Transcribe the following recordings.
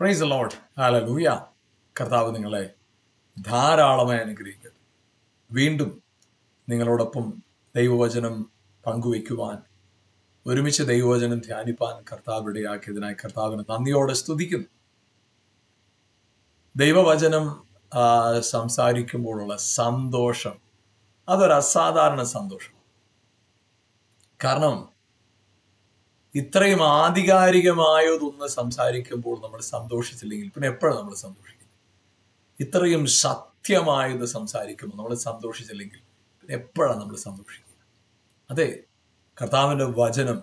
Price the Lord. Hallelujah. കർത്താവ് നിങ്ങളെ ധാരാളമായി അനുഗ്രഹിക്കട്ടെ. വീണ്ടും നിങ്ങളോടൊപ്പം ദൈവവചനം പങ്കുവയ്ക്കുവാൻ, ഒരുമിച്ച് ദൈവവചനം ധ്യാനിപ്പാൻ കർത്താവ് ഇടയാക്കിയതിനായി കർത്താവിന് നന്ദിയോടെ സ്തുതിക്കുന്നു. ദൈവവചനം സംസാരിക്കുമ്പോഴുള്ള സന്തോഷം അതൊരു അസാധാരണ സന്തോഷം. കാരണം ഇത്രയും ആധികാരികമായതൊന്ന് സംസാരിക്കുമ്പോൾ നമ്മൾ സന്തോഷിച്ചില്ലെങ്കിൽ പിന്നെ എപ്പോഴാണ് നമ്മൾ സന്തോഷിക്കുന്നത്? ഇത്രയും സത്യമായത് സംസാരിക്കുമ്പോൾ നമ്മൾ സന്തോഷിച്ചില്ലെങ്കിൽ പിന്നെ എപ്പോഴാണ് നമ്മൾ സന്തോഷിക്കുന്നത്? അതെ, കർത്താവിൻ്റെ വചനം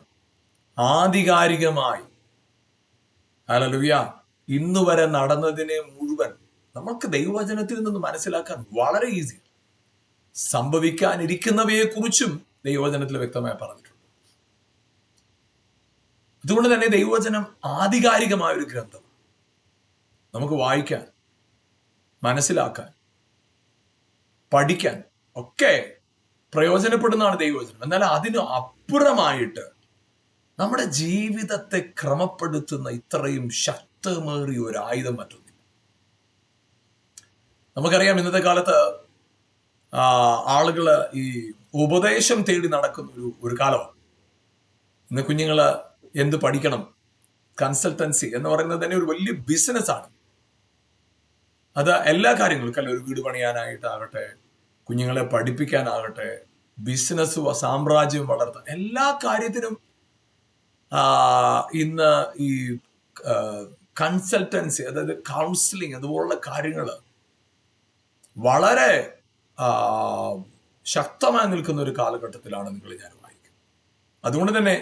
ആധികാരികമായി ഹല്ലേലൂയ ഇന്നു വരെ നടന്നതിനെ മുഴുവൻ നമുക്ക് ദൈവവചനത്തിൽ നിന്ന് മനസ്സിലാക്കാൻ വളരെ ഈസി. സംഭവിക്കാനിരിക്കുന്നവയെ കുറിച്ചും ദൈവവചനത്തിൽ വ്യക്തമായി പറഞ്ഞിട്ടുണ്ട്. അതുകൊണ്ട് തന്നെ ദൈവവചനം ആധികാരികമായ ഒരു ഗ്രന്ഥം. നമുക്ക് വായിക്കാൻ, മനസ്സിലാക്കാൻ, പഠിക്കാൻ ഒക്കെ പ്രയോജനപ്പെടുന്നതാണ് ദൈവവചനം. എന്നാൽ അതിന് അപ്പുറമായിട്ട് നമ്മുടെ ജീവിതത്തെ ക്രമപ്പെടുത്തുന്ന ഇത്രയും ശക്തമേറിയ ഒരു ആയുധം മറ്റൊന്നില്ല. നമുക്കറിയാം, ഇന്നത്തെ കാലത്ത് ആളുകള് ഈ ഉപദേശം തേടി നടക്കുന്ന ഒരു കാലമാണ്. ഇന്ന് കുഞ്ഞുങ്ങള് എന്ത് പഠിക്കണം, കൺസൾട്ടൻസി എന്ന് പറയുന്നത് തന്നെ ഒരു വലിയ ബിസിനസ്സാണ്. അത് എല്ലാ കാര്യങ്ങൾക്കും അല്ല, ഒരു വീട് പണിയാനായിട്ടാകട്ടെ, കുഞ്ഞുങ്ങളെ പഠിപ്പിക്കാനാകട്ടെ, ബിസിനസ് സാമ്രാജ്യം വളർത്താൻ, എല്ലാ കാര്യത്തിനും ഇന്ന് ഈ കൺസൾട്ടൻസി, അതായത് കൗൺസിലിംഗ്, അതുപോലുള്ള കാര്യങ്ങൾ വളരെ ശക്തമായി നിൽക്കുന്ന ഒരു കാലഘട്ടത്തിലാണ് ഞാൻ വായിക്കുന്നത്. അതുകൊണ്ട് തന്നെ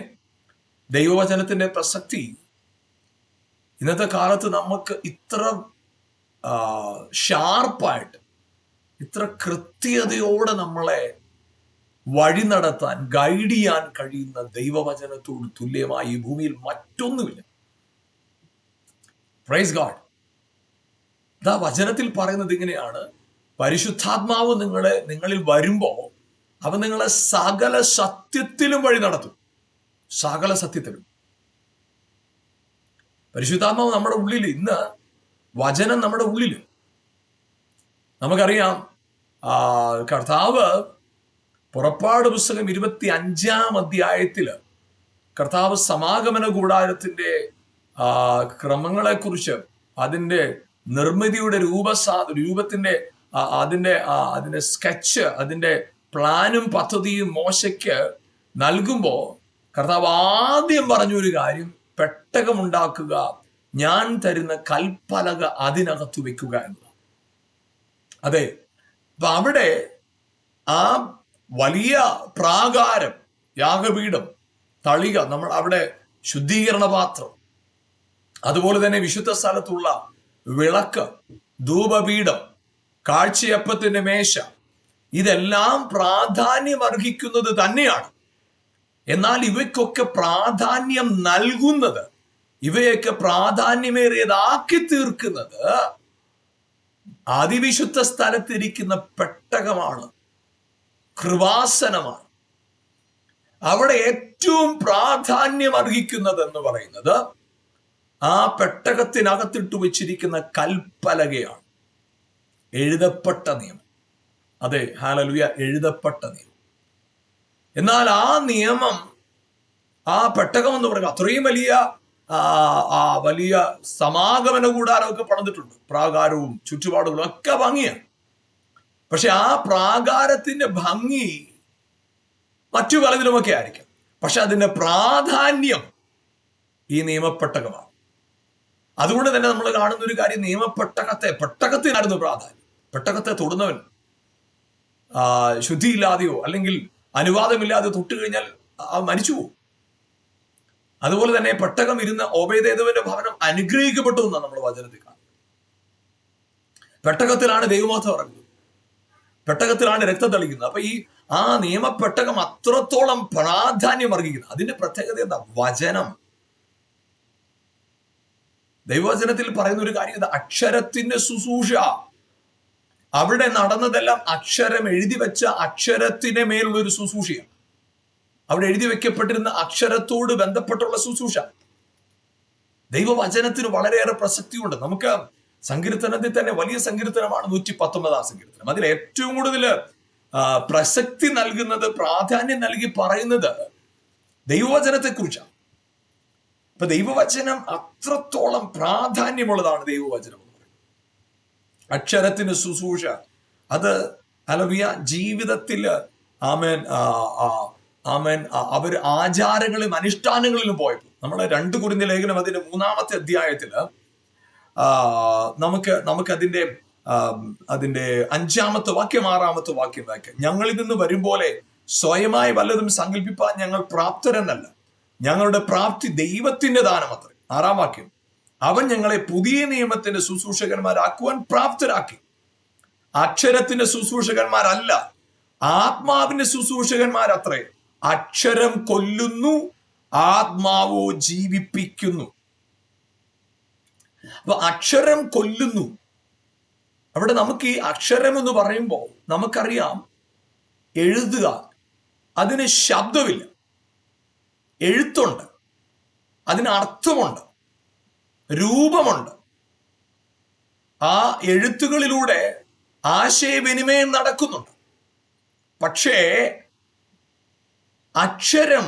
ദൈവവചനത്തിന്റെ പ്രസക്തി ഇന്നത്തെ കാലത്ത് നമുക്ക് ഇത്ര ഷാർപ്പായിട്ട്, ഇത്ര കൃത്യതയോടെ നമ്മളെ വഴി നടത്താൻ, ഗൈഡ് ചെയ്യാൻ കഴിയുന്ന ദൈവവചനത്തോട് തുല്യമായി ഈ ഭൂമിയിൽ മറ്റൊന്നുമില്ല. Praise God. ഇതാ വചനത്തിൽ പറയുന്നത് ഇങ്ങനെയാണ്: പരിശുദ്ധാത്മാവ് നിങ്ങളിൽ വരുമ്പോൾ അവൻ നിങ്ങളെ സകല സത്യത്തിലും വഴി നടത്തും. സകല സത്യത്തിലും പരിശുദ്ധാത്മാവ് നമ്മുടെ ഉള്ളിൽ, ഇന്ന് വചനം നമ്മുടെ ഉള്ളിൽ. നമുക്കറിയാം, കർത്താവ് പുറപ്പാട് പുസ്തകം 25-ാം അധ്യായത്തില് കർത്താവ് സമാഗമന കൂടാരത്തിന്റെ ക്രമങ്ങളെക്കുറിച്ച്, അതിന്റെ നിർമ്മിതിയുടെ രൂപത്തിന്റെ അതിന്റെ സ്കെച്ച്, അതിന്റെ പ്ലാനും പദ്ധതിയും മോശയ്ക്ക് നൽകുമ്പോൾ കർത്താവ് ആദ്യം പറഞ്ഞൊരു കാര്യം, പെട്ടകമുണ്ടാക്കുക, ഞാൻ തരുന്ന കൽപ്പലക അതിനകത്ത് വെക്കുക എന്നതാണ്. അതെ, അപ്പൊ അവിടെ ആ വലിയ പ്രാകാരം, യാഗപീഠം, തളിക, നമ്മൾ അവിടെ ശുദ്ധീകരണ പാത്രം, അതുപോലെ തന്നെ വിശുദ്ധ സ്ഥലത്തുള്ള വിളക്ക്, ധൂപപീഠം, കാഴ്ചയപ്പത്തിന്റെ മേശ, ഇതെല്ലാം പ്രാധാന്യം അർഹിക്കുന്നത് തന്നെയാണ്. എന്നാൽ ഇവയ്ക്കൊക്കെ പ്രാധാന്യം നൽകുന്നത്, ഇവയൊക്കെ പ്രാധാന്യമേറിയതാക്കി തീർക്കുന്നത് അതിവിശുദ്ധ സ്ഥലത്തിരിക്കുന്ന പെട്ടകമാണ്, കൃപാസനമാണ്. അവിടെ ഏറ്റവും പ്രാധാന്യം അർഹിക്കുന്നത് എന്ന് പറയുന്നത് ആ പെട്ടകത്തിനകത്തിട്ട് വെച്ചിരിക്കുന്ന കൽപ്പലകയാണ്, എഴുതപ്പെട്ട നിയമം. അതെ, ഹല്ലേലൂയ, എഴുതപ്പെട്ട നിയമം. എന്നാൽ ആ നിയമം, ആ പെട്ടകം എന്ന് പറയുന്നത് അത്രയും വലിയ സമാഗമന കൂടാരമൊക്കെ പണിതിട്ടുണ്ട്. പ്രാകാരവും ചുറ്റുപാടുകളും ഒക്കെ ഭംഗിയാണ്. പക്ഷെ ആ പ്രാകാരത്തിന്റെ ഭംഗി മറ്റു പലതിലുമൊക്കെ ആയിരിക്കും. പക്ഷെ അതിന്റെ പ്രാധാന്യം ഈ നിയമപ്പെട്ടകമാണ്. അതുകൊണ്ട് തന്നെ നമ്മൾ കാണുന്ന ഒരു കാര്യം, പെട്ടകത്തിനായിരുന്നു പ്രാധാന്യം. പെട്ടകത്തെ തൊടുന്നവൻ ശുദ്ധിയില്ലാതെയോ അല്ലെങ്കിൽ അനുവാദമില്ലാതെ തൊട്ട് കഴിഞ്ഞാൽ മരിച്ചു പോകും. അതുപോലെ തന്നെ പെട്ടകം ഇരുന്ന ഓബേദ്ഏദോമിന്റെ ഭവനം അനുഗ്രഹിക്കപ്പെട്ടു എന്നാണ് നമ്മൾ വചനത്തിൽ കാണുന്നത്. പെട്ടകത്തിലാണ് ദൈവമഹത്വം ഇറങ്ങുന്നത്, പെട്ടകത്തിലാണ് രക്തം തളിക്കുന്നത്. അപ്പൊ ആ നിയമപ്പെട്ടകം അത്രത്തോളം പ്രാധാന്യം അർഹിക്കുന്നത്. അതിന്റെ പ്രത്യേകത എന്താ? വചനം. ദൈവവചനത്തിൽ പറയുന്ന ഒരു കാര്യം, അക്ഷരത്തിന്റെ ശുശ്രൂഷ. അവിടെ നടന്നതെല്ലാം അക്ഷരം എഴുതി വെച്ച അക്ഷരത്തിന് മേലുള്ള ഒരു ശുശ്രൂഷയാണ്. അവിടെ എഴുതി വെക്കപ്പെട്ടിരുന്ന അക്ഷരത്തോട് ബന്ധപ്പെട്ടുള്ള ശുശ്രൂഷ. ദൈവവചനത്തിന് വളരെയേറെ പ്രസക്തിയുണ്ട്. നമുക്ക് സങ്കീർത്തനത്തിൽ തന്നെ വലിയ സങ്കീർത്തനമാണ് 119 സങ്കീർത്തനം. അതിൽ ഏറ്റവും കൂടുതൽ പ്രസക്തി നൽകുന്നത്, പ്രാധാന്യം നൽകി പറയുന്നത് ദൈവവചനത്തെ കുറിച്ചാണ്. അപ്പൊ ദൈവവചനം അത്രത്തോളം പ്രാധാന്യമുള്ളതാണ്. ദൈവവചനം എന്ന് പറയുന്നത് അക്ഷരത്തിന് ശുശ്രൂഷ, അത് ഹല്ലേലൂയ ജീവിതത്തിൽ അവർ ആചാരങ്ങളിലും അനുഷ്ഠാനങ്ങളിലും പോയപ്പോൾ, നമ്മൾ 2 കൊരിന്ത്യർ ലേഖനം അതിന്റെ 3-ാമത്തെ അധ്യായത്തിൽ നമുക്ക് അതിന്റെ 5-ാമത്തെ വാക്യം 6-ാമത്തെ വാക്യം വായിക്കാം. ഞങ്ങളിൽ നിന്ന് വരും പോലെ സ്വയമായി വല്ലതും സങ്കല്പിപ്പാൻ ഞങ്ങൾ പ്രാപ്തരെന്നല്ല, ഞങ്ങളുടെ പ്രാപ്തി ദൈവത്തിന്റെ ദാനമത്രേ. 6-ാം വാക്യം, അവൻ ഞങ്ങളെ പുതിയ നിയമത്തിന്റെ ശുശ്രൂഷകന്മാരാക്കുവാൻ പ്രാപ്തരാക്കി. അക്ഷരത്തിന്റെ ശുശ്രൂഷകന്മാരല്ല, ആത്മാവിന്റെ ശുശ്രൂഷകന്മാരത്രേ. അക്ഷരം കൊല്ലുന്നു, ആത്മാവോ ജീവിപ്പിക്കുന്നു. അപ്പൊ അക്ഷരം കൊല്ലുന്നു. അവിടെ നമുക്ക് ഈ അക്ഷരം എന്ന് പറയുമ്പോൾ നമുക്കറിയാം, എഴുതുക, അതിന് ശബ്ദമില്ല, എഴുത്തുണ്ട്, അതിന് അർത്ഥമുണ്ട്, രൂപമുണ്ട്. ആ എഴുത്തുകളിലൂടെ ആശയവിനിമയം നടക്കുന്നുണ്ട്. പക്ഷേ അക്ഷരം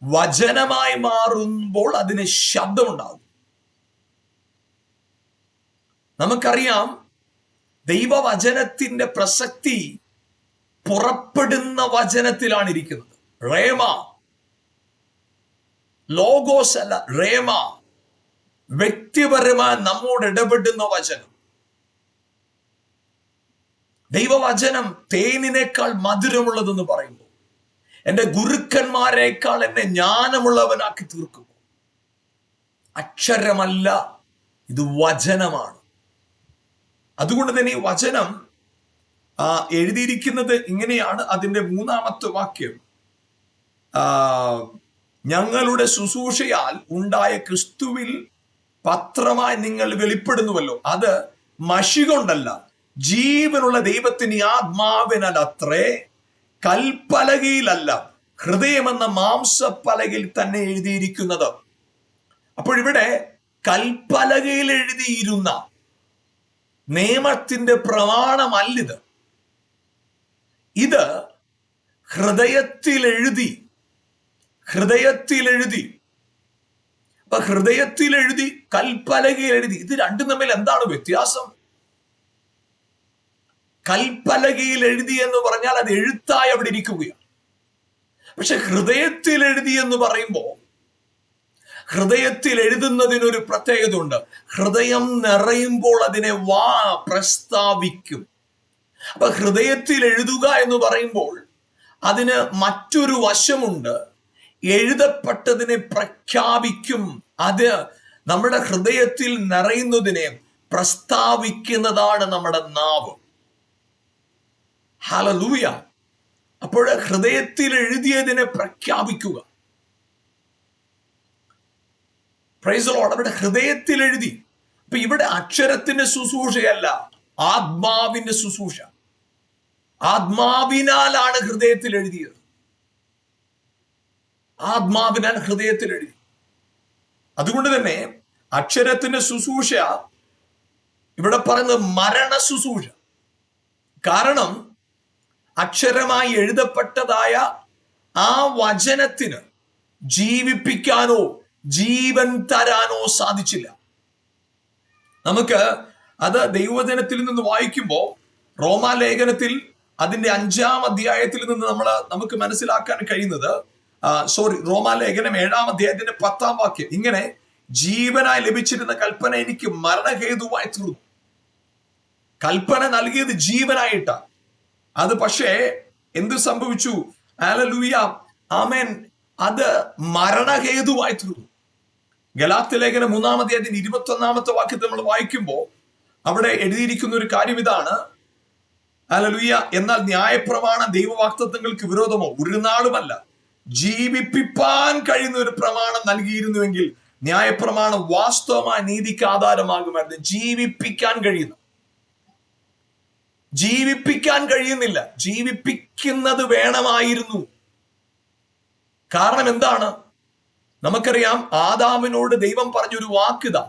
വചനമായി മാറുമ്പോൾ അതിന് ശബ്ദമുണ്ടാകും. നമുക്കറിയാം, ദൈവവചനത്തിന്റെ പ്രസക്തി പുറപ്പെടുന്ന വചനത്തിലാണ് ഇരിക്കുന്നത്. റേമ, ലോഗോസ് അല്ല, റേമ, വ്യക്തിപരമായി നമ്മോട് ഇടപെടുന്ന വചനം. ദൈവവചനം തേനിനേക്കാൾ മധുരമുള്ളതെന്ന് പറയുമ്പോൾ, എന്റെ ഗുരുക്കന്മാരെക്കാൾ എന്നെ ജ്ഞാനമുള്ളവനാക്കി തീർക്കും. അക്ഷരമല്ല, ഇത് വചനമാണ്. അതുകൊണ്ട് തന്നെ ഈ വചനം എഴുതിയിരിക്കുന്നത് ഇങ്ങനെയാണ്. അതിന്റെ 3-ാമത്തെ വാക്യം, ഞങ്ങളുടെ ശുശ്രൂഷയാൽ ഉണ്ടായ ക്രിസ്തുവിൽ പത്രമായി നിങ്ങൾ വെളിപ്പെടുന്നുവല്ലോ, അത് മഷി കൊണ്ടല്ല, ജീവനുള്ള ദൈവത്തിന് ആത്മാവിനത്രേ, കൽപ്പലകയിലല്ല, ഹൃദയമെന്ന മാംസപ്പലകയിൽ തന്നെ എഴുതിയിരിക്കുന്നത്. അപ്പോഴിവിടെ കൽപ്പലകയിൽ എഴുതിയിരുന്ന നിയമത്തിന്റെ പ്രമാണമല്ലിത്. ഇത് ഹൃദയത്തിൽ എഴുതി. അപ്പൊ ഹൃദയത്തിൽ എഴുതി, കൽപ്പലകയിൽ എഴുതി. ഇത് രണ്ടും തമ്മിൽ എന്താണ് വ്യത്യാസം? കൽപ്പലകയിൽ എഴുതി എന്ന് പറഞ്ഞാൽ അത് എഴുത്തായി അവിടെ ഇരിക്കുകയാണ്. പക്ഷെ ഹൃദയത്തിൽ എഴുതി എന്ന് പറയുമ്പോൾ, ഹൃദയത്തിൽ എഴുതുന്നതിനൊരു പ്രത്യേകത ഉണ്ട്. ഹൃദയം നിറയുമ്പോൾ അതിനെ പ്രസ്താവിക്കും. അപ്പൊ ഹൃദയത്തിൽ എഴുതുക എന്ന് പറയുമ്പോൾ അതിന് മറ്റൊരു വശമുണ്ട്. എഴുതപ്പെട്ടതിനെ പ്രഖ്യാപിക്കും. അത് നമ്മുടെ ഹൃദയത്തിൽ നിറയുന്നതിനെ പ്രസ്താവിക്കുന്നതാണ് നമ്മുടെ നാവ്. ഹല്ലേലൂയ. അപ്പോൾ ഹൃദയത്തിൽ എഴുതിയതിനെ പ്രഖ്യാപിക്കുക. Praise the lord. അവിടെ ഹൃദയത്തിൽ എഴുതി. അപ്പൊ ഇവിടെ അക്ഷരത്തിന്റെ ശുശ്രൂഷയല്ല, ആത്മാവിന്റെ ശുശ്രൂഷ. ആത്മാവിനാലാണ് ഹൃദയത്തിൽ എഴുതിയത്. ആത്മാവിനാൽ ഹൃദയത്തിൽ എഴുതി. അതുകൊണ്ട് തന്നെ അക്ഷരത്തിന്റെ ശുശ്രൂഷ ഇവിടെ പറയുന്നത് മരണ ശുശ്രൂഷ. കാരണം അക്ഷരമായി എഴുതപ്പെട്ടതായ ആ വചനത്തിന് ജീവിപ്പിക്കാനോ ജീവൻ തരാനോ സാധിച്ചില്ല. നമുക്ക് അത് ദൈവവചനത്തിൽ നിന്ന് വായിക്കുമ്പോൾ, റോമാലേഖനത്തിൽ അതിന്റെ 5-ാം അധ്യായത്തിൽ നിന്ന് നമുക്ക് മനസ്സിലാക്കാൻ കഴിയുന്നത്, റോമാലേഖനം 7-ാം അധ്യായത്തിന്റെ 10-ാം വാക്യം, ഇങ്ങനെ ജീവനായി ലഭിച്ചിരുന്ന കൽപ്പന എനിക്ക് മരണഹേതുവായി തീർന്നു. കൽപ്പന നൽകിയത് ജീവനായിട്ടാണ്. അത് പക്ഷേ എന്ത് സംഭവിച്ചു? ഹല്ലേലൂയ, ആമേൻ, അത് മരണഹേതുവായി തീർന്നു. ഗലാത്യ ലേഖനം 3-ാം അധ്യായത്തിന്റെ 21-ാമത്തെ വാക്യത്തിൽ നമ്മൾ വായിക്കുമ്പോൾ അവിടെ എഴുതിയിരിക്കുന്ന ഒരു കാര്യം ഇതാണ്. ഹല്ലേലൂയ, എന്നാൽ ന്യായപ്രമാണം ദൈവവാഗ്ദത്തങ്ങൾക്ക് വിരോധമോ? ഒരു നാളുമല്ല. ജീവിപ്പിപ്പാൻ കഴിയുന്ന ഒരു പ്രമാണം നൽകിയിരുന്നുവെങ്കിൽ ന്യായപ്രമാണം വാസ്തവമായ നീതിക്ക് ആധാരമാകുമായിരുന്നു. ജീവിപ്പിക്കാൻ കഴിയുന്നില്ല. ജീവിപ്പിക്കുന്നത് വേണമായിരുന്നു. കാരണം എന്താണ്? നമുക്കറിയാം ആദാമിനോട് ദൈവം പറഞ്ഞൊരു വാക്കിതാ,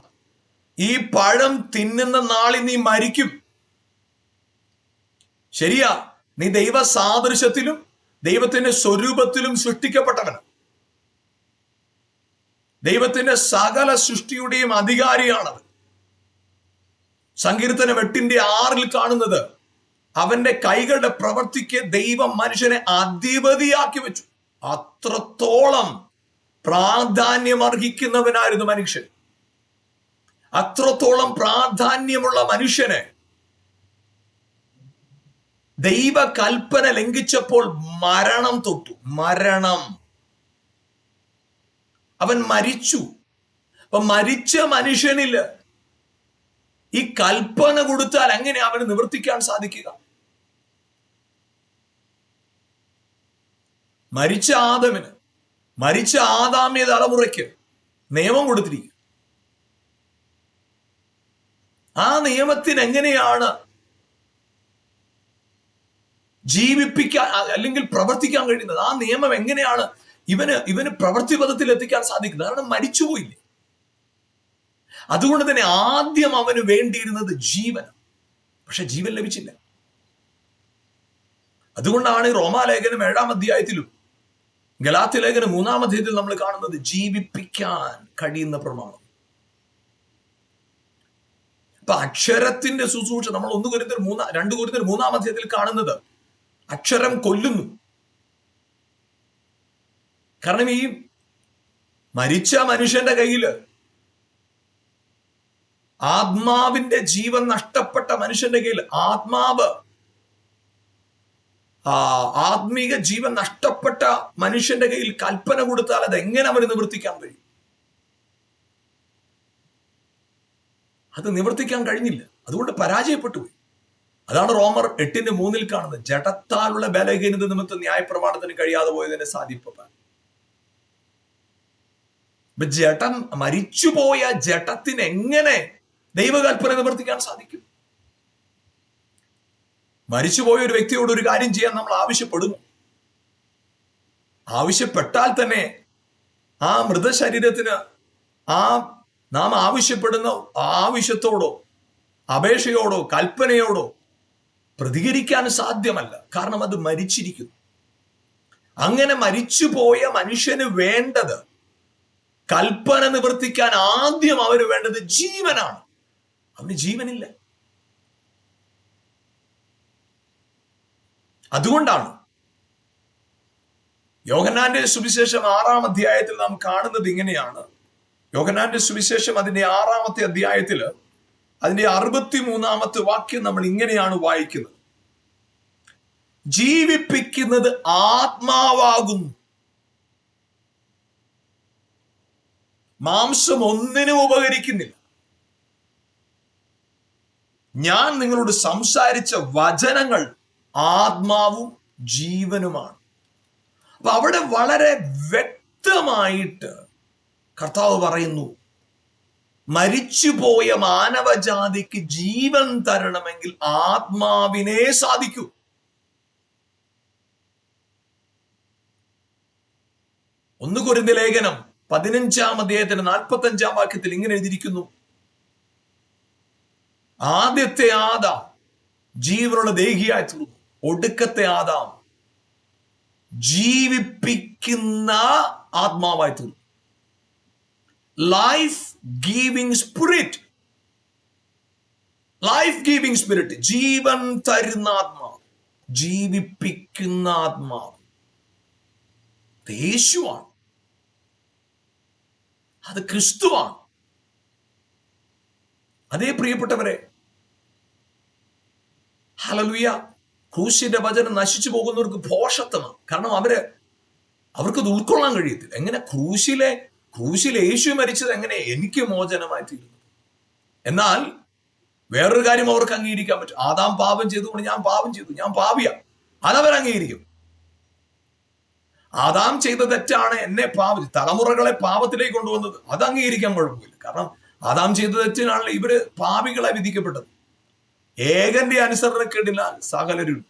ഈ പഴം തിന്നുന്ന നാളിൽ നീ മരിക്കും. ശരിയാ, നീ ദൈവ സാദൃശ്യത്തിലും ദൈവത്തിന്റെ സ്വരൂപത്തിലും സൃഷ്ടിക്കപ്പെട്ടവനാണ്. ദൈവത്തിന്റെ സകല സൃഷ്ടിയുടെയും അധികാരിയാണത്. സങ്കീർത്തനം 8:6 കാണുന്നത്, അവന്റെ കൈകളുടെ പ്രവൃത്തിക്ക് ദൈവം മനുഷ്യനെ അധിപതിയാക്കി വെച്ചു. അത്രത്തോളം പ്രാധാന്യം അർഹിക്കുന്നവനായിരുന്നു മനുഷ്യൻ. അത്രത്തോളം പ്രാധാന്യമുള്ള മനുഷ്യനെ ദൈവ കൽപ്പന ലംഘിച്ചപ്പോൾ മരണം തൊട്ടു. മരണം, അവൻ മരിച്ചു. അപ്പൊ മരിച്ച മനുഷ്യനില് ഈ കൽപ്പന കൊടുത്താൽ എങ്ങനെ അവന് നിവർത്തിക്കാൻ സാധിക്കുക? മരിച്ച ആദമിന്, മരിച്ച ആദാമ്യ തലമുറയ്ക്ക് നിയമം കൊടുത്തിരിക്കുക. ആ നിയമത്തിന് എങ്ങനെയാണ് ജീവിപ്പിക്കാൻ അല്ലെങ്കിൽ പ്രവർത്തിക്കാൻ കഴിയുന്നത്? ആ നിയമം എങ്ങനെയാണ് ഇവന് പ്രവൃത്തിപഥത്തിൽ എത്തിക്കാൻ സാധിക്കുന്നത്? കാരണം മരിച്ചുപോയില്ലേ. അതുകൊണ്ട് തന്നെ ആദ്യം അവന് വേണ്ടിയിരുന്നത് ജീവൻ, പക്ഷെ ജീവൻ ലഭിച്ചില്ല. അതുകൊണ്ടാണ് റോമാലേഖനം 7-ാം അധ്യായത്തിലും ഗലാത്യ ലേഖനം 3-ാം അധ്യായത്തിൽ നമ്മൾ കാണുന്നത് ജീവിപ്പിക്കാൻ കഴിയുന്ന പ്രമാണം. അപ്പൊ അക്ഷരത്തിന്റെ ശുശ്രൂഷ നമ്മൾ 2 കൊരിന്ത്യർ 3-ാം അധ്യായത്തിൽ കാണുന്നത് അക്ഷരം കൊല്ലുന്നു. കാരണം ഈ മരിച്ച മനുഷ്യന്റെ കയ്യില്, ആത്മാവിന്റെ ജീവൻ നഷ്ടപ്പെട്ട മനുഷ്യന്റെ കയ്യിൽ, ആത്മീക ജീവൻ നഷ്ടപ്പെട്ട മനുഷ്യന്റെ കയ്യിൽ കൽപ്പന കൊടുത്താൽ അത് എങ്ങനെ അവന് നിവർത്തിക്കാൻ കഴിയും? അത് നിവർത്തിക്കാൻ കഴിഞ്ഞില്ല. അതുകൊണ്ട് പരാജയപ്പെട്ടു പോയി. അതാണ് റോമർ 8:3 കാണുന്നത്, ജഡത്താലുള്ള ബലഹീനത നിമിത്തം ന്യായപ്രമാണത്തിന് കഴിയാതെ പോയതിനെ സാധിപ്പാൻ. ജഡം, മരിച്ചുപോയ ജഡത്തിന് എങ്ങനെ ദൈവകൽപ്പന നിവർത്തിക്കാൻ സാധിക്കും? മരിച്ചുപോയ ഒരു വ്യക്തിയോട് ഒരു കാര്യം ചെയ്യാൻ നമ്മൾ ആവശ്യപ്പെടുന്നു. ആവശ്യപ്പെട്ടാൽ തന്നെ ആ മൃതശരീരത്തിന് നാം ആവശ്യപ്പെടുന്ന ആവശ്യത്തോടോ അപേക്ഷയോടോ കൽപ്പനയോടോ പ്രതികരിക്കാൻ സാധ്യമല്ല. കാരണം അത് മരിച്ചിരിക്കുന്നു. അങ്ങനെ മരിച്ചുപോയ മനുഷ്യന് വേണ്ടത്, കൽപ്പന നിവർത്തിക്കാൻ ആദ്യം അവന് വേണ്ടത് ജീവനാണ്. അവന് ജീവനില്ല. അതുകൊണ്ടാണ് യോഹന്നാന്റെ സുവിശേഷം 6-ാം അധ്യായത്തിൽ നാം കാണുന്നത് ഇങ്ങനെയാണ്. യോഹന്നാന്റെ സുവിശേഷം അതിന്റെ 6-ാമത്തെ അധ്യായത്തിൽ അതിന്റെ 63-ാമത്തെ വാക്യം നമ്മൾ ഇങ്ങനെയാണ് വായിക്കുന്നത്: ജീവിപ്പിക്കുന്നത് ആത്മാവാകുന്നു, മാംസം ഒന്നിനും ഉപകരിക്കുന്നില്ല. ഞാൻ നിങ്ങളോട് സംസാരിച്ച വചനങ്ങൾ ആത്മാവും ജീവനുമാണ്. അപ്പൊ അവിടെ വളരെ വ്യക്തമായിട്ട് കർത്താവ് പറയുന്നു, മരിച്ചുപോയ മാനവജാതിക്ക് ജീവൻ തരണമെങ്കിൽ ആത്മാവിനെ സാധിക്കൂ. ഒന്ന് കൊരിന്ത്യർ ലേഖനം 15-ാം അധ്യായത്തിന് 45-ാം വാക്യത്തിൽ ഇങ്ങനെ എഴുതിയിരിക്കുന്നു: ആദ്യത്തെ ആദാം ജീവനുള്ള ദേഹിയായി തീർന്നു, ഒടുക്കത്തെ ആദാം ജീവിപ്പിക്കുന്ന ആത്മാവായി തീർന്നു. Life giving spirit, life giving spirit, ജീവൻ തരുന്ന ആത്മാവ്, ജീവിപ്പിക്കുന്ന ആത്മാവ് യേശുവാണ്. അത് ക്രിസ്തുവാണ്. അതേ പ്രിയപ്പെട്ടവരെ, ഹല്ലേലൂയ, ക്രൂശിന്റെ വചനം നശിച്ചു പോകുന്നവർക്ക് ഭോഷത്വമാണ്. കാരണം അവർക്കത് ഉൾക്കൊള്ളാൻ കഴിയത്തില്ല. എങ്ങനെ ക്രൂശിൽ യേശു മരിച്ചത് എങ്ങനെ എനിക്ക് മോചനമായി തീരുന്നു? എന്നാൽ വേറൊരു കാര്യം അവർക്ക് അംഗീകരിക്കാൻ പറ്റും. ആദാം പാപം ചെയ്തുകൊണ്ട് ഞാൻ പാപം ചെയ്തു, ഞാൻ പാപിയാ, അതവർ അംഗീകരിക്കും. ആദാം ചെയ്ത തെറ്റാണ് എന്നെ തലമുറകളെ പാപത്തിലേക്ക് കൊണ്ടുവന്നത്, അത് അംഗീകരിക്കാൻ കുഴപ്പമില്ല. കാരണം ആദാം ചെയ്ത തെറ്റിനാണല്ലോ ഇവര് പാപികളായി വിധിക്കപ്പെട്ടത്. ഏകന്റെ അനുസരണക്കേടിനാൽ സകലരും,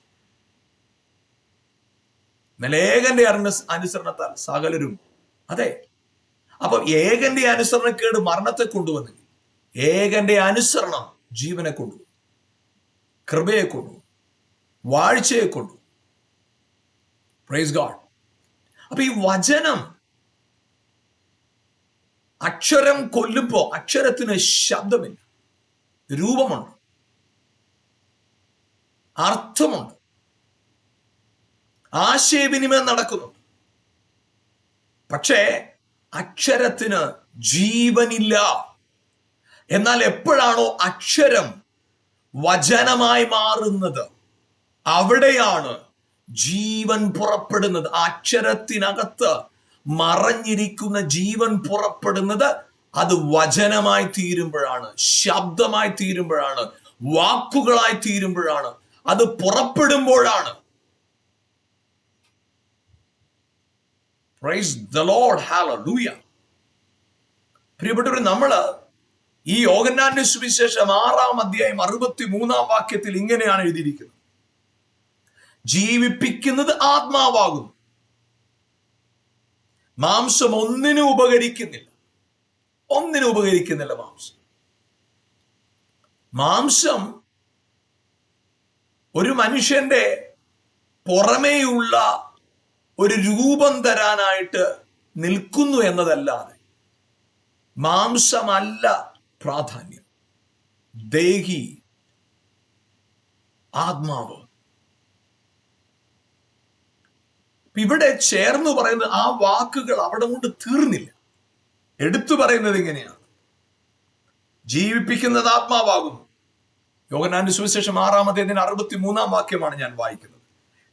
ഏകന്റെ അനുസരണത്താൽ സകലരും. അതെ, അപ്പം ഏകന്റെ അനുസരണക്കേട് മരണത്തെ കൊണ്ടുവന്നെങ്കിൽ ഏകന്റെ അനുസരണം ജീവനെ കൊണ്ടുവന്നു, കൃപയെ കൊണ്ടുവന്നു, വാഴ്ചയെ കൊണ്ടുവന്നു. Praise God. അപ്പൊ ഈ വചനം, അക്ഷരം കൊല്ലുമ്പോ അക്ഷരത്തിന് ശബ്ദമില്ല, രൂപമുണ്ട്, അർത്ഥമുണ്ട്, ആശയവിനിമയം നടക്കുന്നുണ്ട്. പക്ഷേ അക്ഷരത്തിന് ജീവനില്ല. എന്നാൽ എപ്പോഴാണോ അക്ഷരം വചനമായി മാറുന്നത്, അവിടെയാണ് ജീവൻ പുറപ്പെടുന്നത്. അക്ഷരത്തിനകത്ത് മറഞ്ഞിരിക്കുന്ന ജീവൻ പുറപ്പെടുന്നത് അത് വചനമായി തീരുമ്പോഴാണ്, ശബ്ദമായി തീരുമ്പോഴാണ്, വാക്കുകളായി തീരുമ്പോഴാണ്, അത് പുറപ്പെടുമ്പോഴാണ്. Praise the lord, hallelujah. പ്രിയപ്പെട്ടവരെ, നമ്മള് ഈ യോഹന്നാന്റെ സുവിശേഷം 6-ാം അധ്യായം 63-ാം വാക്യത്തിൽ ഇങ്ങനെയാണ് എഴുതിയിരിക്കുന്നത്: ജീവിപ്പിക്കുന്നത് ആത്മാവാകുന്നു, മാംസം ഒന്നിനും ഉപകരിക്കുന്നില്ല. ഒന്നിനും ഉപകരിക്കുന്നില്ല മാംസം. മാംസം ഒരു മനുഷ്യന്റെ പുറമേയുള്ള ഒരു രൂപം തരാനായിട്ട് നിൽക്കുന്നു എന്നതല്ലാതെ മാംസമല്ല പ്രാധാന്യം. ദേഹി, ആത്മാവ്. ഇവിടെ ചേർന്ന് പറയുന്നത് ആ വാക്കുകൾ അവിടെ കൊണ്ട് തീർന്നില്ല. എടുത്തു പറയുന്നത് ഇങ്ങനെയാണ്: ജീവിപ്പിക്കുന്നത് ആത്മാവാകുന്നു. യോഹന്നാന്റെ സുവിശേഷം 6-ാം അധ്യായത്തിന്റെ 63-ാം വാക്യമാണ് ഞാൻ വായിക്കുന്നത്.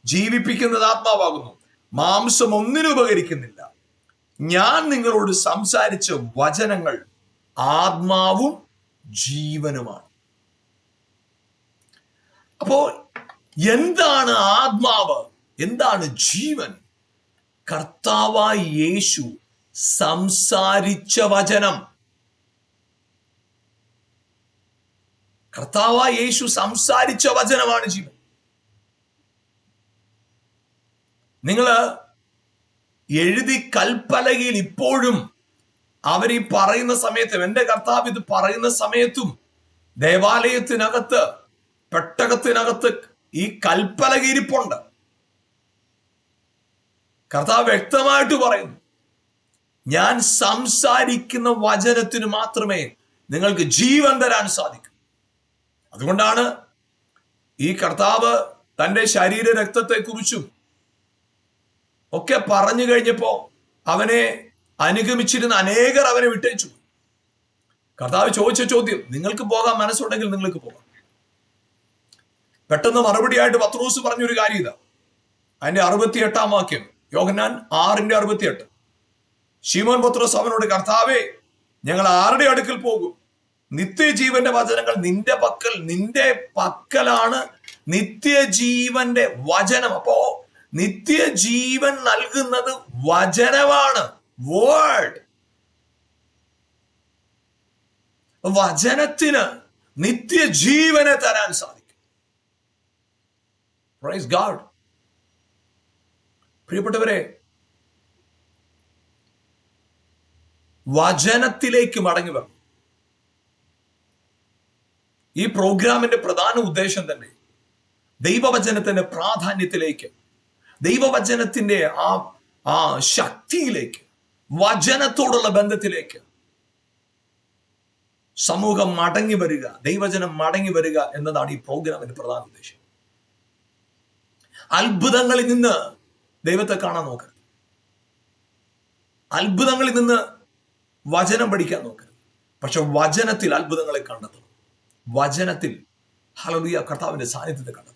ജീവിപ്പിക്കുന്നത് ആത്മാവാകുന്നു, മാംസം ഒന്നിനും ഉപകരിക്കുന്നില്ല. ഞാൻ നിങ്ങളോട് സംസാരിച്ച വചനങ്ങൾ ആത്മാവും ജീവനുമാണ്. അപ്പോ എന്താണ് ആത്മാവ്, എന്താണ് ജീവൻ? കർത്താവായ യേശു സംസാരിച്ച വചനം. കർത്താവായ യേശു സംസാരിച്ച വചനമാണ് ജീവൻ. നിങ്ങള് എഴുതി കൽപ്പലകയിൽ ഇപ്പോഴും അവർ ഈ പറയുന്ന സമയത്തും, എന്റെ കർത്താവ് ഇത് പറയുന്ന സമയത്തും, ദേവാലയത്തിനകത്ത് പെട്ടകത്തിനകത്ത് ഈ കൽപ്പലക ഇരിപ്പുണ്ട്. കർത്താവ് വ്യക്തമായിട്ട് പറയുന്നു, ഞാൻ സംസാരിക്കുന്ന വചനത്തിന് മാത്രമേ നിങ്ങൾക്ക് ജീവൻ തരാൻ സാധിക്കൂ. അതുകൊണ്ടാണ് ഈ കർത്താവ് തന്റെ ശരീര രക്തത്തെക്കുറിച്ചും ഒക്കെ പറഞ്ഞു കഴിഞ്ഞപ്പോ അവനെ അനുഗമിച്ചിരുന്ന അനേകർ അവനെ വിട്ടേച്ചു. കർത്താവ് ചോദിച്ച ചോദ്യം, നിങ്ങൾക്ക് പോകാൻ മനസ്സുണ്ടെങ്കിൽ നിങ്ങൾക്ക് പോകാം. പെട്ടെന്ന് മറുപടിയായിട്ട് പത്രോസ് പറഞ്ഞൊരു കാര്യം ഇതാ, അതിന്റെ 68-ാം വാക്യം, യോഹന്നാൻ 6:68. ശിമോൻ പത്രോസ് അവനോട്, കർത്താവേ, ഞങ്ങൾ ആരുടെ അടുക്കൽ പോകും? നിത്യജീവന്റെ വചനങ്ങൾ നിന്റെ പക്കലാണ് നിത്യജീവന്റെ വചനം. അപ്പോ നിത്യജീവൻ നൽകുന്നത് വചനമാണ്, വേർഡ്. വചനത്തിന് നിത്യജീവനെ തരാൻ സാധിക്കും. Praise God. പ്രിയപ്പെട്ടവരെ, വചനത്തിലേക്ക് മടങ്ങി വരണം. ഈ പ്രോഗ്രാമിന്റെ പ്രധാന ഉദ്ദേശം തന്നെ ദൈവവചനത്തിന്റെ പ്രാധാന്യത്തിലേക്ക്, ദൈവവചനത്തിന്റെ ആ ശക്തിയിലേക്ക്, വചനത്തോടുള്ള ബന്ധത്തിലേക്ക് സമൂഹം മടങ്ങി വരിക, ദൈവവചനം മടങ്ങി വരിക എന്നതാണ് ഈ പ്രോഗ്രാമിന്റെ പ്രധാന ഉദ്ദേശം. അത്ഭുതങ്ങളിൽ നിന്ന് ദൈവത്തെ കാണാൻ നോക്കരുത്. അത്ഭുതങ്ങളിൽ നിന്ന് വചനം പഠിക്കാൻ നോക്കരുത്. പക്ഷെ വചനത്തിൽ അത്ഭുതങ്ങളെ കണ്ടെത്തണം. വചനത്തിൽ ഹല്ലേലൂയ കർത്താവിന്റെ സാന്നിധ്യത്തെ കണ്ടെത്തണം.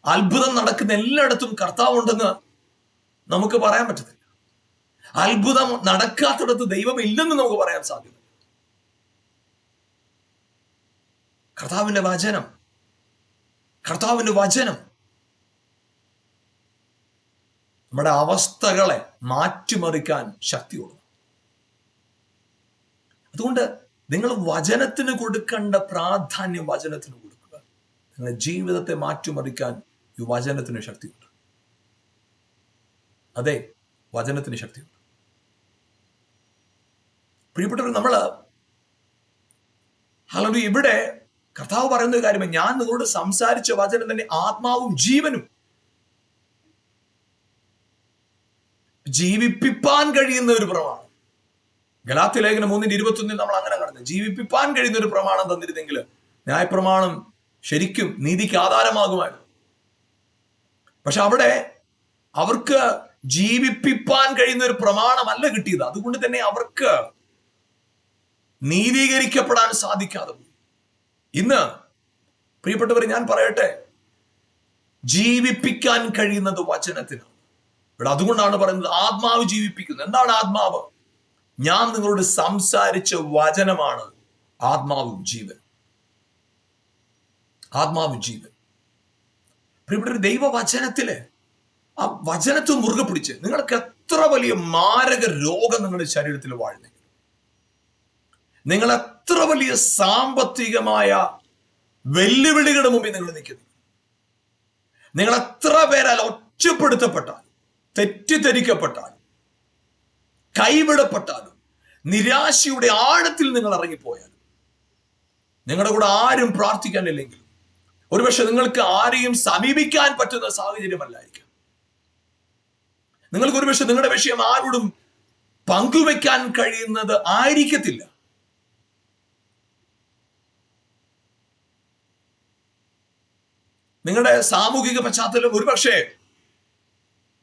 അത്ഭുതം നടക്കുന്ന എല്ലായിടത്തും കർത്താവ് ഉണ്ടെന്ന് നമുക്ക് പറയാൻ പറ്റത്തില്ല. അത്ഭുതം നടക്കാത്തിടത്ത് ദൈവം ഇല്ലെന്ന് നമുക്ക് പറയാൻ സാധ്യമല്ല. കർത്താവിന്റെ വചനം നമ്മുടെ അവസ്ഥകളെ മാറ്റിമറിക്കാൻ ശക്തിയുള്ളൂ. അതുകൊണ്ട് നിങ്ങൾ വചനത്തിന് കൊടുക്കേണ്ട പ്രാധാന്യം വചനത്തിന് കൊടുക്കുക. നിങ്ങളുടെ ജീവിതത്തെ മാറ്റിമറിക്കാൻ ഈ വചനത്തിന് ശക്തിയുണ്ട്. അതെ, വചനത്തിന് ശക്തിയുണ്ട്. പ്രിയപ്പെട്ടവർ, നമ്മള് ഹല്ലേലൂയ, ഇവിടെ കർത്താവ് പറയുന്ന ഒരു കാര്യം, ഞാൻ നിങ്ങളോട് സംസാരിച്ച വചനം തന്നെ ആത്മാവും ജീവനും. ജീവിപ്പിപ്പാൻ കഴിയുന്ന ഒരു പ്രമാണം. ഗലാത്യ ലേഖനം 3:21 നമ്മൾ അങ്ങനെ കാണുന്നത്. ജീവിപ്പിപ്പാൻ കഴിയുന്ന ഒരു പ്രമാണം തന്നിരുന്നെങ്കിൽ ന്യായപ്രമാണം ശരിക്കും നീതിക്ക് ആധാരമാകുമായിരുന്നു. പക്ഷെ അവിടെ അവർക്ക് ജീവിപ്പിപ്പാൻ കഴിയുന്ന ഒരു പ്രമാണമല്ല കിട്ടിയത്. അതുകൊണ്ട് തന്നെ അവർക്ക് നീതീകരിക്കപ്പെടാൻ സാധിക്കാതെ പോയി. ഇന്ന് പ്രിയപ്പെട്ടവർ, ഞാൻ പറയട്ടെ, ജീവിപ്പിക്കാൻ കഴിയുന്നത് വചനത്തിനാണ്. ഇവിടെ അതുകൊണ്ടാണ് പറയുന്നത് ആത്മാവ് ജീവിപ്പിക്കുന്നത്. എന്താണ് ആത്മാവ്? ഞാൻ നിങ്ങളോട് സംസാരിച്ച വചനമാണ് ആത്മാവും ജീവൻ. ആത്മാവും ജീവൻ. പ്രിയപ്പെട്ട ദൈവവചനത്തില് ആ വചനത്തെ മുറുകെ പിടിച്ച് നിങ്ങൾക്ക് എത്ര വലിയ മാരക രോഗം നിങ്ങളുടെ ശരീരത്തിൽ വാഴുന്നെങ്കിൽ, നിങ്ങൾ എത്ര വലിയ സാമ്പത്തികമായ വെല്ലുവിളികളുടെ മുമ്പിൽ നിങ്ങൾ നിൽക്കുന്നു, നിങ്ങൾ എത്ര പേരാൽ ഒറ്റപ്പെടുത്തപ്പെട്ടാൽ, തെറ്റിദ്ധരിക്കപ്പെട്ടാൽ, കൈവിടപ്പെട്ടാലും, നിരാശയുടെ ആഴത്തിൽ നിങ്ങൾ ഇറങ്ങിപ്പോയാലും, നിങ്ങളുടെ കൂടെ ആരും പ്രാർത്ഥിക്കാനില്ലെങ്കിലും, ഒരുപക്ഷെ നിങ്ങൾക്ക് ആരെയും സമീപിക്കാൻ പറ്റുന്ന സാഹചര്യമല്ലായിരിക്കാം, നിങ്ങൾക്ക് ഒരുപക്ഷെ നിങ്ങളുടെ വിഷയം ആരോടും പങ്കുവെക്കാൻ കഴിയുന്നത് ആയിരിക്കത്തില്ല. നിങ്ങളുടെ സാമൂഹിക പശ്ചാത്തലം ഒരുപക്ഷെ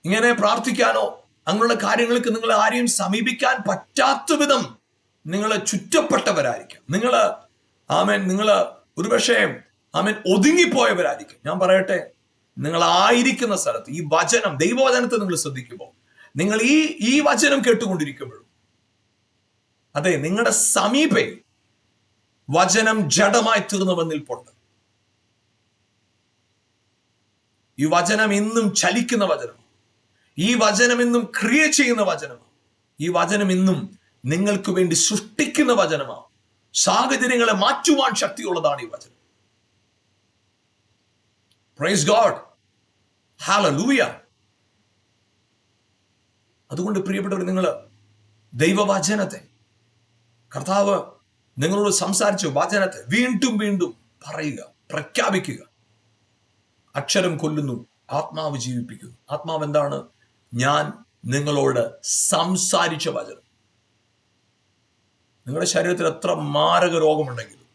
ഇങ്ങനെ പ്രാർത്ഥിക്കാനോ അങ്ങനെയുള്ള കാര്യങ്ങൾക്ക് നിങ്ങൾ ആരെയും സമീപിക്കാൻ പറ്റാത്ത വിധം നിങ്ങൾ ചുറ്റപ്പെട്ടവരായിരിക്കാം. നിങ്ങൾ ഒരുപക്ഷെ ഒതുങ്ങിപ്പോയവരായിരിക്കും. ഞാൻ പറയട്ടെ, നിങ്ങളായിരിക്കുന്ന സ്ഥലത്ത് ഈ വചനം, ദൈവവചനത്തെ നിങ്ങൾ ശ്രദ്ധിക്കുമ്പോൾ, നിങ്ങൾ ഈ വചനം കേട്ടുകൊണ്ടിരിക്കുമ്പോഴും, അതെ, നിങ്ങളുടെ സമീപേ വചനം ജഡമായി തീർന്നുവെന്നിൽപ്പുണ്ട്. ഈ വചനം ഇന്നും ചലിക്കുന്ന വചനം, ഈ വചനം ഇന്നും ക്രിയ ചെയ്യുന്ന വചനമാണ്. ഈ വചനം ഇന്നും നിങ്ങൾക്ക് വേണ്ടി സൃഷ്ടിക്കുന്ന വചനമാണ്. സാഹചര്യങ്ങളെ മാറ്റുവാൻ ശക്തിയുള്ളതാണ് ഈ വചനം. Praise God, hallelujah. അതുകൊണ്ട് പ്രിയപ്പെട്ടവർ, നിങ്ങൾ ദൈവവചനത്തെ, കർത്താവ് നിങ്ങളോട് സംസാരിച്ച വചനത്തെ വീണ്ടും വീണ്ടും പറയുക, പ്രഖ്യാപിക്കുക. അക്ഷരം കൊല്ലുന്നു, ആത്മാവ് ജീവിപ്പിക്കുന്നു. ആത്മാവ് എന്താണ്? ഞാൻ നിങ്ങളോട് സംസാരിച്ച വചനം. നിങ്ങളുടെ ശരീരത്തിൽ എത്ര മാരക രോഗമുണ്ടെങ്കിലും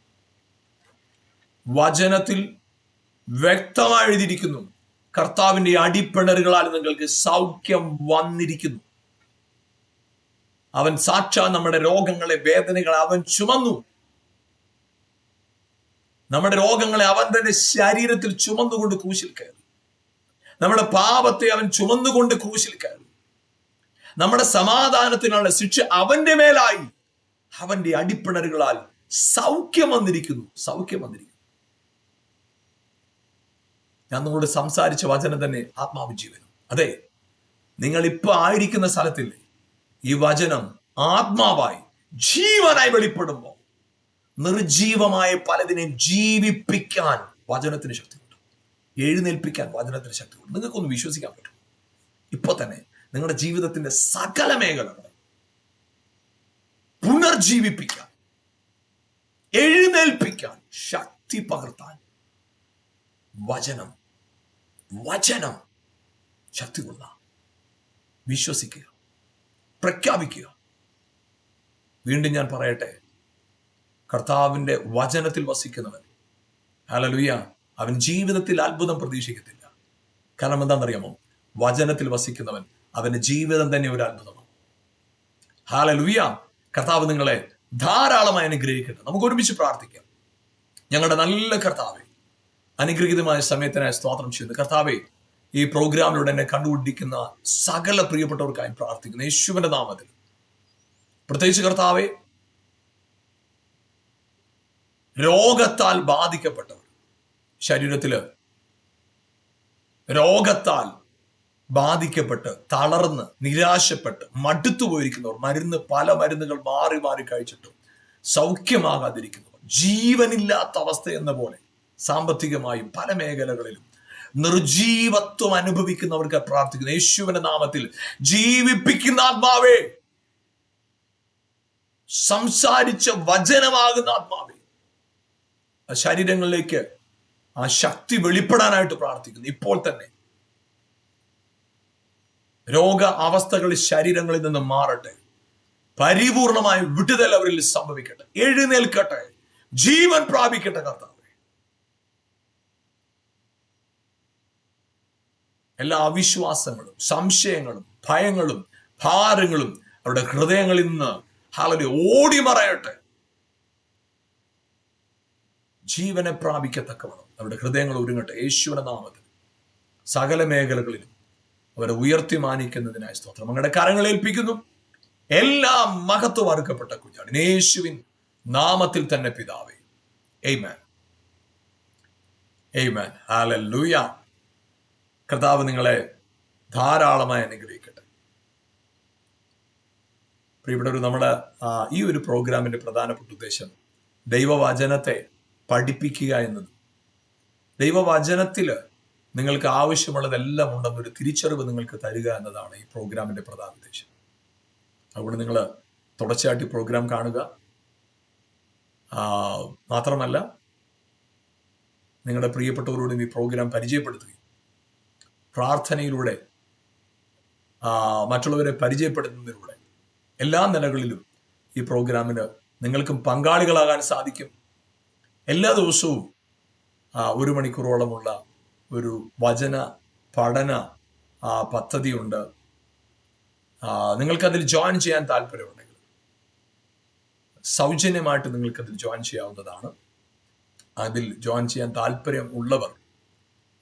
വചനത്തിൽ വ്യക്തമായി എഴുതിയിരിക്കുന്നു, കർത്താവിന്റെ അടിപ്പിണറുകളാൽ നിങ്ങൾക്ക് സൗഖ്യം വന്നിരിക്കുന്നു. അവൻ സാക്ഷാൽ നമ്മുടെ രോഗങ്ങളെ, വേദനകളെ അവൻ ചുമന്നു. നമ്മുടെ രോഗങ്ങളെ അവൻ തന്നെ ശരീരത്തിൽ ചുമന്നുകൊണ്ട് ക്രൂശിൽ കയറി. നമ്മുടെ പാപത്തെ അവൻ ചുമന്നുകൊണ്ട് ക്രൂശിൽ കയറി. നമ്മുടെ സമാധാനത്തിനുള്ള ശിക്ഷ അവന്റെ മേലായി. അവന്റെ അടിപ്പിണറുകളാൽ സൗഖ്യം വന്നിരിക്കുന്നു, സൗഖ്യം വന്നിരിക്കുന്നു. ഞാൻ നിങ്ങളോട് സംസാരിച്ച വചനം തന്നെ ആത്മാവും ജീവനും. അതെ, നിങ്ങൾ ഇപ്പൊ ആയിരിക്കുന്ന സ്ഥലത്തില്ലേ, ഈ വചനം ആത്മാവായി ജീവനായി വെളിപ്പെടുമ്പോൾ നിർജീവമായ പലതിനെയും ജീവിപ്പിക്കാൻ വചനത്തിന് ശക്തിയുണ്ട്. എഴുന്നേൽപ്പിക്കാൻ വചനത്തിന് ശക്തിയുണ്ട്. നിങ്ങൾക്കൊന്ന് വിശ്വസിക്കാൻ പറ്റും, ഇപ്പൊ തന്നെ നിങ്ങളുടെ ജീവിതത്തിന്റെ സകല മേഖലകളും പുനർജീവിപ്പിക്കാൻ, എഴുന്നേൽപ്പിക്കാൻ, ശക്തി പകർത്താൻ വചനം ശക്തിയുള്ള. വിശ്വസിക്കുക, പ്രഖ്യാപിക്കുക. വീണ്ടും ഞാൻ പറയട്ടെ, കർത്താവിന്റെ വചനത്തിൽ വസിക്കുന്നവൻ, ഹല്ലേലൂയ, അവൻ ജീവിതത്തിൽ അത്ഭുതം പ്രതീക്ഷിക്കത്തില്ല. കാരണം എന്താണെന്നറിയാമോ? വചനത്തിൽ വസിക്കുന്നവൻ, അവന്റെ ജീവിതം തന്നെ ഒരു അത്ഭുതമാണ്. ഹല്ലേലൂയ. കർത്താവ് നിങ്ങളെ ധാരാളമായി അനുഗ്രഹിക്കട്ടെ. നമുക്ക് ഒരുമിച്ച് പ്രാർത്ഥിക്കാം. ഞങ്ങളുടെ നല്ല കർത്താവേ, അനുഗ്രഹീതമായ സമയത്തിനായി സ്തോത്രം ചെയ്യുന്നു. കർത്താവേ, ഈ പ്രോഗ്രാമിലൂടെ എന്നെ കണ്ടുപിടിക്കുന്ന സകല പ്രിയപ്പെട്ടവർക്കായി പ്രാർത്ഥിക്കുന്നു യേശുവിന്റെ നാമത്തിൽ. പ്രത്യേകിച്ച് കർത്താവേ, രോഗത്താൽ ബാധിക്കപ്പെട്ടവർ, ശരീരത്തില് രോഗത്താൽ ബാധിക്കപ്പെട്ട് തളർന്ന് നിരാശപ്പെട്ട് മടുത്തു പോയിരിക്കുന്നവർ, പല മരുന്നുകൾ മാറി മാറി കഴിച്ചിട്ടും സൗഖ്യമാകാതിരിക്കുന്നവർ, ജീവനില്ലാത്ത അവസ്ഥ എന്ന പോലെ സാമ്പത്തികമായും പല മേഖലകളിലും നിർജീവത്വം അനുഭവിക്കുന്നവർക്ക് പ്രാർത്ഥിക്കുന്നു. യേശുവിന്റെ നാമത്തിൽ ജീവിപ്പിക്കുന്ന ആത്മാവേ, സംസാരിച്ച വചനമാകുന്ന ആത്മാവേ, ആ ശരീരങ്ങളിലേക്ക് ആ ശക്തി വെളിപ്പെടാനായിട്ട് പ്രാർത്ഥിക്കുന്നു. ഇപ്പോൾ തന്നെ രോഗ അവസ്ഥകൾ ശരീരങ്ങളിൽ നിന്ന് മാറട്ടെ. പരിപൂർണമായ വിടുതൽ അവരിൽ സംഭവിക്കട്ടെ. എഴുന്നേൽക്കട്ടെ, ജീവൻ പ്രാപിക്കട്ടെ. കർത്താവേ, എല്ലാ അവിശ്വാസങ്ങളും സംശയങ്ങളും ഭയങ്ങളും ഭാരങ്ങളും അവരുടെ ഹൃദയങ്ങളിൽ നിന്ന് ഓടി മറയട്ടെ. ജീവനെ പ്രാപിക്കത്തക്കവണ്ണം അവരുടെ ഹൃദയങ്ങൾ ഒരുങ്ങട്ടെ. യേശുവിന്റെ നാമത്തിൽ സകല മേഖലകളിലും അവരെ ഉയർത്തി മാനിക്കുന്നതിനായി സ്തോത്രം. അങ്ങയുടെ കരങ്ങൾ ഏൽപ്പിക്കുന്നു. എല്ലാ മഹത്വം അറുക്കപ്പെട്ട കുഞ്ഞാടിന് യേശുവിൻ നാമത്തിൽ തന്നെ പിതാവേ, ആമേൻ, ആമേൻ, ഹല്ലേലൂയ. കർത്താവ് നിങ്ങളെ ധാരാളമായി അനുഗ്രഹിക്കട്ടെ. പ്രിയപ്പെട്ടവർ, നമ്മുടെ ഈ ഒരു പ്രോഗ്രാമിന്റെ പ്രധാനപ്പെട്ട ഉദ്ദേശം ദൈവവചനത്തെ പഠിപ്പിക്കുക എന്നത്. ദൈവവചനത്തിൽ നിങ്ങൾക്ക് ആവശ്യമുള്ളതെല്ലാം ഉണ്ടെന്നൊരു തിരിച്ചറിവ് നിങ്ങൾക്ക് തരിക എന്നതാണ് ഈ പ്രോഗ്രാമിന്റെ പ്രധാന ഉദ്ദേശം. അതുകൊണ്ട് നിങ്ങൾ തുടർച്ചയായിട്ട് പ്രോഗ്രാം കാണുക. മാത്രമല്ല, നിങ്ങളുടെ പ്രിയപ്പെട്ടവരോടും ഈ പ്രോഗ്രാം പരിചയപ്പെടുത്തുകയും പ്രാർത്ഥനയിലൂടെ മറ്റുള്ളവരെ പരിചയപ്പെടുത്തുന്നതിലൂടെ എല്ലാ നിലകളിലും ഈ പ്രോഗ്രാമിന് നിങ്ങൾക്കും പങ്കാളികളാകാൻ സാധിക്കും. എല്ലാ ദിവസവും 1 മണിക്കൂറോളമുള്ള ഒരു വചന പഠന പദ്ധതിയുണ്ട്. നിങ്ങൾക്കതിൽ ജോയിൻ ചെയ്യാൻ താല്പര്യമുണ്ടെങ്കിൽ സൗജന്യമായിട്ട് നിങ്ങൾക്കതിൽ ജോയിൻ ചെയ്യാവുന്നതാണ്. അതിൽ ജോയിൻ ചെയ്യാൻ താല്പര്യം ഉള്ളവർ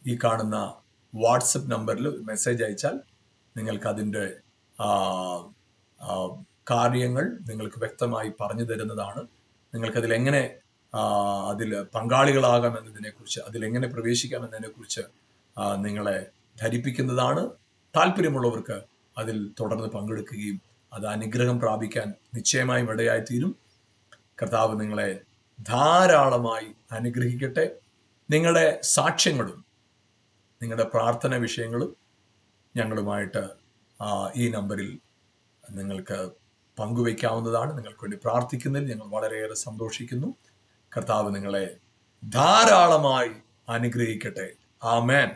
ഈ കാണുന്ന വാട്സപ്പ് നമ്പറിൽ മെസ്സേജ് അയച്ചാൽ നിങ്ങൾക്ക് അതിൻ്റെ കാര്യങ്ങൾ നിങ്ങൾക്ക് വ്യക്തമായി പറഞ്ഞു തരുന്നതാണ്. നിങ്ങൾക്കതിൽ എങ്ങനെ അതിൽ പങ്കാളികളാകാം എന്നതിനെക്കുറിച്ച്, അതിലെങ്ങനെ പ്രവേശിക്കാം എന്നതിനെക്കുറിച്ച് നിങ്ങളെ ധരിപ്പിക്കുന്നതാണ്. താല്പര്യമുള്ളവർക്ക് അതിൽ തുടർന്ന് പങ്കെടുക്കുകയും അത് അനുഗ്രഹം പ്രാപിക്കാൻ നിശ്ചയമായും ഇടയായിത്തീരും. കർത്താവ് നിങ്ങളെ ധാരാളമായി അനുഗ്രഹിക്കട്ടെ. നിങ്ങളുടെ സാക്ഷ്യങ്ങളും നിങ്ങളുടെ പ്രാർത്ഥന വിഷയങ്ങളും ഞങ്ങളുമായിട്ട് ഈ നമ്പറിൽ നിങ്ങൾക്ക് പങ്കുവയ്ക്കാവുന്നതാണ്. നിങ്ങൾക്ക് വേണ്ടി പ്രാർത്ഥിക്കുന്നതിൽ ഞങ്ങൾ വളരെയേറെ സന്തോഷിക്കുന്നു. കർത്താവ് നിങ്ങളെ ധാരാളമായി അനുഗ്രഹിക്കട്ടെ. ആമേൻ.